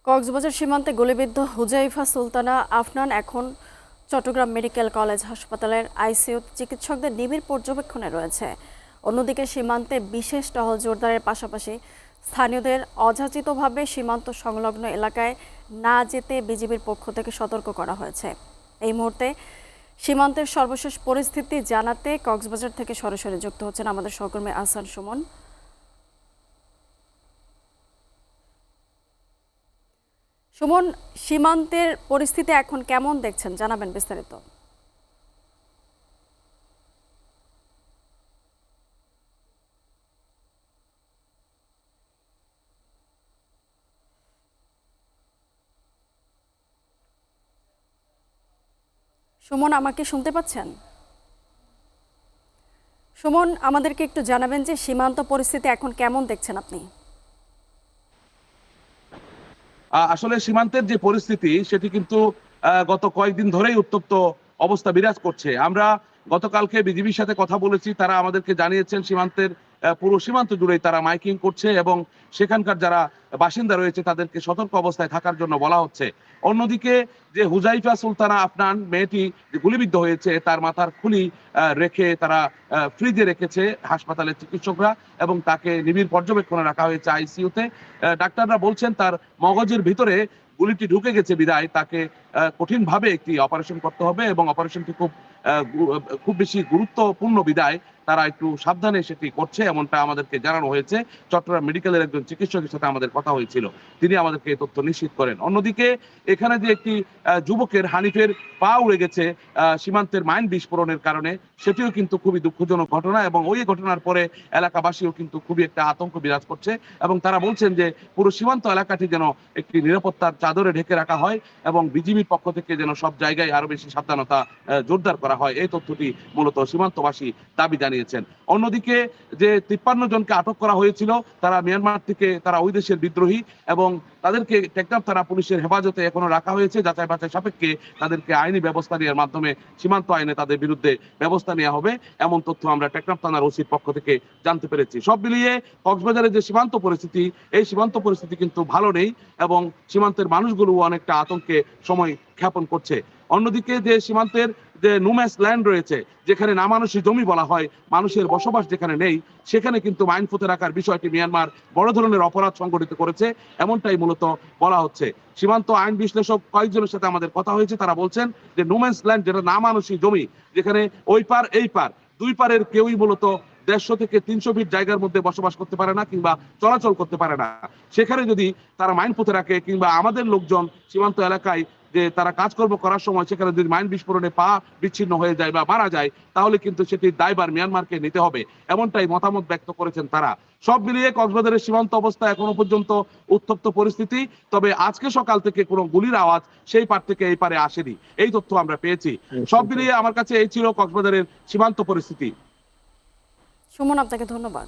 কক্সবাজার সীমান্তে গুলিবিদ্ধ হুজাইফা সুলতানা আফনান এখন চট্টগ্রাম মেডিকেল কলেজ হাসপাতালের আইসিইউ চিকিৎসকদের নিবিড় পর্যবেক্ষণে রয়েছে। অন্যদিকে সীমান্তে বিশেষ টহল জোরদারের পাশাপাশি স্থানীয়দের অযাচিতভাবে সীমান্ত সংলগ্ন এলাকায় না যেতে বিজিবির পক্ষ থেকে সতর্ক করা হয়েছে। এই মুহূর্তে সীমান্তের সর্বশেষ পরিস্থিতি জানাতে কক্সবাজার থেকে সরাসরি যুক্ত হচ্ছেন আমাদের সহকর্মী আহসান সুমন। সুমন, সীমান্তের পরিস্থিতি এখন কেমন দেখছেন, জানাবেন বিস্তারিত। সুমন, আমাকে শুনতে পাচ্ছেন? সুমন, আমাদেরকে একটু জানাবেন যে সীমান্ত পরিস্থিতি এখন কেমন দেখছেন আপনি? আসলে সীমান্তের যে পরিস্থিতি সেটি কিন্তু গত কয়েকদিন ধরেই উত্তপ্ত অবস্থা বিরাজ করছে। আমরা গতকালকে বিজিবির সাথে কথা বলেছি, তারা আমাদেরকে জানিয়েছেন সীমান্তের পুরো সীমান্ত জুড়েই তারা মাইকিং করছে এবং সেখানকার যারা বাসিন্দা রয়েছে তাদেরকে সতর্ক অবস্থায় থাকার জন্য বলা হচ্ছে। অন্যদিকে যে হুজাইফা সুলতানা আফনান মেয়েটি যে গুলিবিদ্ধ হয়েছে তার মাথার খুলি রেখে তারা ফ্রিজে রেখেছে হাসপাতালের চিকিৎসকরা এবং তাকে নিবিড় পর্যবেক্ষণে রাখা হয়েছে আইসিইউতে। ডাক্তাররা বলছেন তার মগজের ভিতরে গুলিটি ঢুকে গেছে বিধায় তাকে কঠিনভাবে একটি অপারেশন করতে হবে এবং অপারেশনটি খুব বেশি গুরুত্বপূর্ণ বিধায় তারা একটু সাবধানে সেটি করছে, এমনটা আমাদেরকে জানানো হয়েছে। চট্টগ্রাম মেডিকেলের একজন চিকিৎসকের সাথে আমাদের কথা হয়েছিল, তিনি আমাদেরকে এই তথ্য নিশ্চিত করেন। অন্যদিকে এখানে যে একটি যুবকের হানিফের পা উড়ে গেছে সীমান্তের মাইন বিস্ফোরণের কারণে, সেটিও কিন্তু খুবই দুঃখজনক ঘটনা এবং ওই ঘটনার পরে এলাকাবাসীও কিন্তু খুবই একটা আতঙ্ক বিরাজ করছে এবং তারা বলছেন যে পুরো সীমান্ত এলাকাটি যেন একটি নিরাপত্তার চাদরে ঢেকে রাখা হয় এবং বিজিবির পক্ষ থেকে যেন সব জায়গায় আরো বেশি সাবধানতা জোরদার করা হয়। এই তথ্যটি মূলত সীমান্তবাসী দাবি জানিয়েছেন। অন্যদিকে যে 53 জনকে আটক করা হয়েছিল তারা মিয়ানমার থেকে, তারা ওই দেশের বিদ্রোহী এবং তাদেরকে টেকনাফ থানা পুলিশের হেফাজতে এখনো রাখা হয়েছে। যাচাই বাছাই সাপেক্ষে তাদেরকে আইনি ব্যবস্থা নেওয়ার মাধ্যমে সীমান্ত আইনে তাদের বিরুদ্ধে ব্যবস্থা নেওয়া হবে, এমন তথ্য আমরা টেকনাফ থানার ওসির পক্ষ থেকে জানতে পেরেছি। সব মিলিয়ে কক্সবাজারের যে সীমান্ত পরিস্থিতি, এই সীমান্ত পরিস্থিতি কিন্তু ভালো নেই এবং সীমান্তের মানুষগুলো অনেকটা আতঙ্কে সময় ক্ষেপণ করছে। অন্যদিকে যে সীমান্তের যে নুম্যাস ল্যান্ড রয়েছে, যেখানে নামানুষী জমি বলা হয়, মানুষের বসবাস যেখানে নেই, সেখানে কিন্তু মাইন পুঁতে রাখার বিষয়টি মিয়ানমার বড় ধরনের অপরাধ সংগঠিত করেছে, এমনটাই মূলত বলা হচ্ছে। সীমান্ত আইন বিশ্লেষক কয়েকজনের সাথে আমাদের কথা হয়েছে, তারা বলছেন যে নুম্যাস ল্যান্ড যেটা নামানুষী জমি, যেখানে ওই পার এই পার দুই পারের কেউই মূলত 150 থেকে 300 ফিট জায়গার মধ্যে বসবাস করতে পারে না কিংবা চলাচল করতে পারে না। সেখানে যদি তারা মাইন পুঁতে রাখে কিংবা আমাদের লোকজন সীমান্ত এলাকায় যে তারা কাজকর্ম করার সময় সেখানে যদি মাইন বিস্ফোরণে পা বিচ্ছিন্ন হয়ে যায় বা মারা যায়, তাহলে কিন্তু সেটির দায়ভার মিয়ানমারকে নিতে হবে, এমনটাই মতামত ব্যক্ত করেছেন তারা। সব মিলিয়ে কক্সবাজারের সীমান্ত অবস্থা এখনো পর্যন্ত উত্তপ্ত পরিস্থিতি, তবে আজকে সকাল থেকে কোনো গুলির আওয়াজ সেই পার থেকে এই পারে আসেনি, এই তথ্য আমরা পেয়েছি। সব মিলিয়ে আমার কাছে এই ছিল কক্সবাজারের সীমান্ত পরিস্থিতি। সুমন, আপনাকে ধন্যবাদ।